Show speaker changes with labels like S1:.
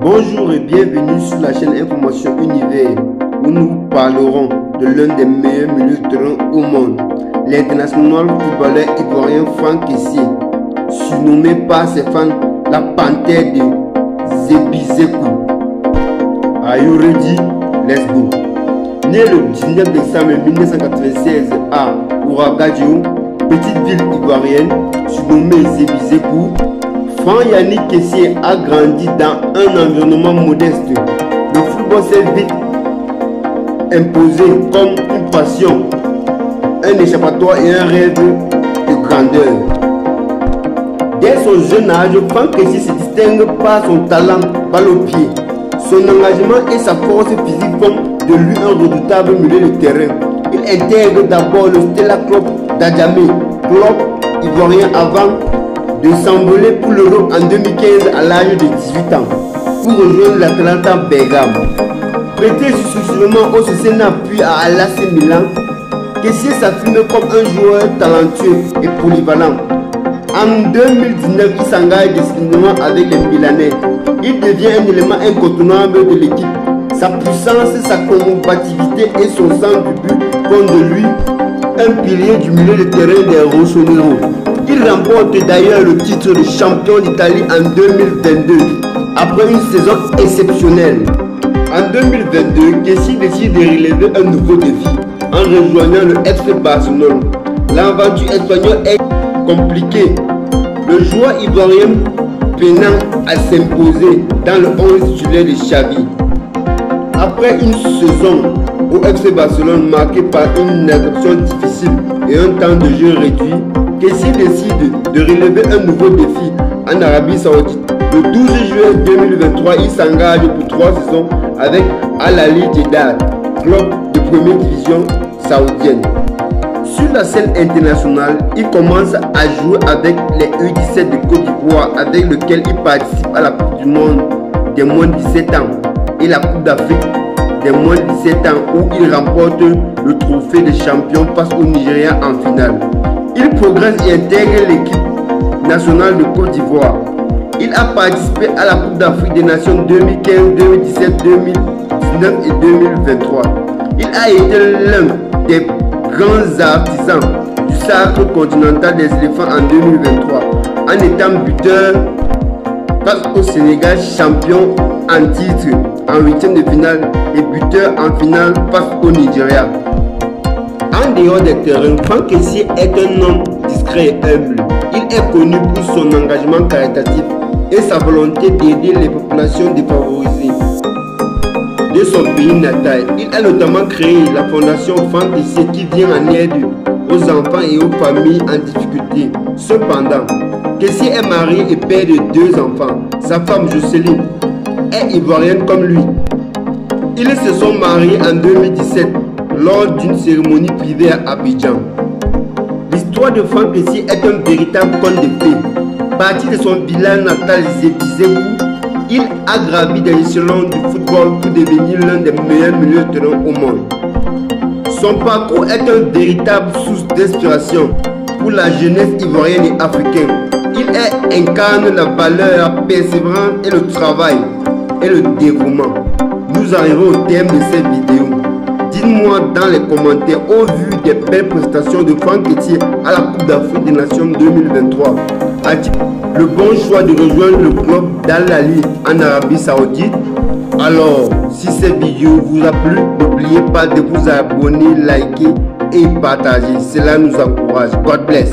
S1: Bonjour et bienvenue sur la chaîne Information Univers où nous parlerons de l'un des meilleurs milieux de terrain au monde, l'international footballeur ivoirien Franck Kessié, surnommé par ses fans la panthère de Zébizekou. Are you ready? Let's go. Né le 19 décembre 1996 à Ouagadougou, petite ville ivoirienne surnommée Zébizekou, Franck Yannick Kessié a grandi dans un environnement modeste. Le football s'est vite imposé comme une passion, un échappatoire et un rêve de grandeur. Dès son jeune âge, Franck Kessié se distingue par son talent balle au pied. Son engagement et sa force physique font de lui un redoutable milieu de terrain. Il intègre d'abord le Stella Club d'Adjamé, club ivoirien, avant de s'envoler pour l'Europe en 2015 à l'âge de 18 ans pour rejoindre l'Atalanta Bergame. Prêté successivement au Cesena puis à l'AC Milan, Kessié s'affirme comme un joueur talentueux et polyvalent. En 2019, il s'engage définitivement avec les Milanais. Il devient un élément incontournable de l'équipe. Sa puissance, sa combativité et son sens du but font de lui un pilier du milieu de terrain des Rossonero. Il remporte d'ailleurs le titre de champion d'Italie en 2022, après une saison exceptionnelle. En 2022, Kessié décide de relever un nouveau défi en rejoignant le FC Barcelone. L'aventure espagnole est compliquée. Le joueur ivoirien peinant à s'imposer dans le 11 titulaire de Xavi. Après une saison au FC Barcelone marquée par une adaptation difficile et un temps de jeu réduit, Kessié décide de relever un nouveau défi en Arabie Saoudite. Le 12 juillet 2023, il s'engage pour 3 saisons avec Al Ahly Jeddah, club de première division saoudienne. Sur la scène internationale, il commence à jouer avec les U17 de Côte d'Ivoire, avec lequel il participe à la Coupe du Monde des moins de 17 ans et la Coupe d'Afrique des moins de 17 ans où il remporte le trophée de champion face au Nigeria en finale. Il progresse et intègre l'équipe nationale de Côte d'Ivoire. Il a participé à la Coupe d'Afrique des Nations 2015, 2017, 2019 et 2023. Il a été l'un des grands artisans du sacre continental des éléphants en 2023 en étant buteur face au Sénégal, champion en titre en 8e de finale et buteur en finale face au Nigeria. En dehors des terrains, Franck Kessié est un homme discret et humble. Il est connu pour son engagement caritatif et sa volonté d'aider les populations défavorisées de son pays natal. Il a notamment créé la fondation Franck Kessié qui vient en aide aux enfants et aux familles en difficulté. Cependant, Kessié est marié et père de 2 enfants. Sa femme Jocelyne est ivoirienne comme lui. Ils se sont mariés en 2017 lors d'une cérémonie privée à Abidjan. L'histoire de Franck Kessié est un véritable conte de fées. Parti de son village natal Zébizekou, il a gravi des échelons du football pour devenir l'un des meilleurs milieux de terrain au monde. Son parcours est une véritable source d'inspiration pour la jeunesse ivoirienne et africaine. Il incarne la valeur, la persévérance et le travail et le dévouement. Nous arrivons au terme de cette vidéo. Dites-moi dans les commentaires, au vu des belles prestations de Franck Kessié à la Coupe d'Afrique des Nations 2023, a-t-il le bon choix de rejoindre le club d'Al Ahly en Arabie Saoudite? Alors, si cette vidéo vous a plu, n'oubliez pas de vous abonner, liker et partager. Cela nous encourage. God bless.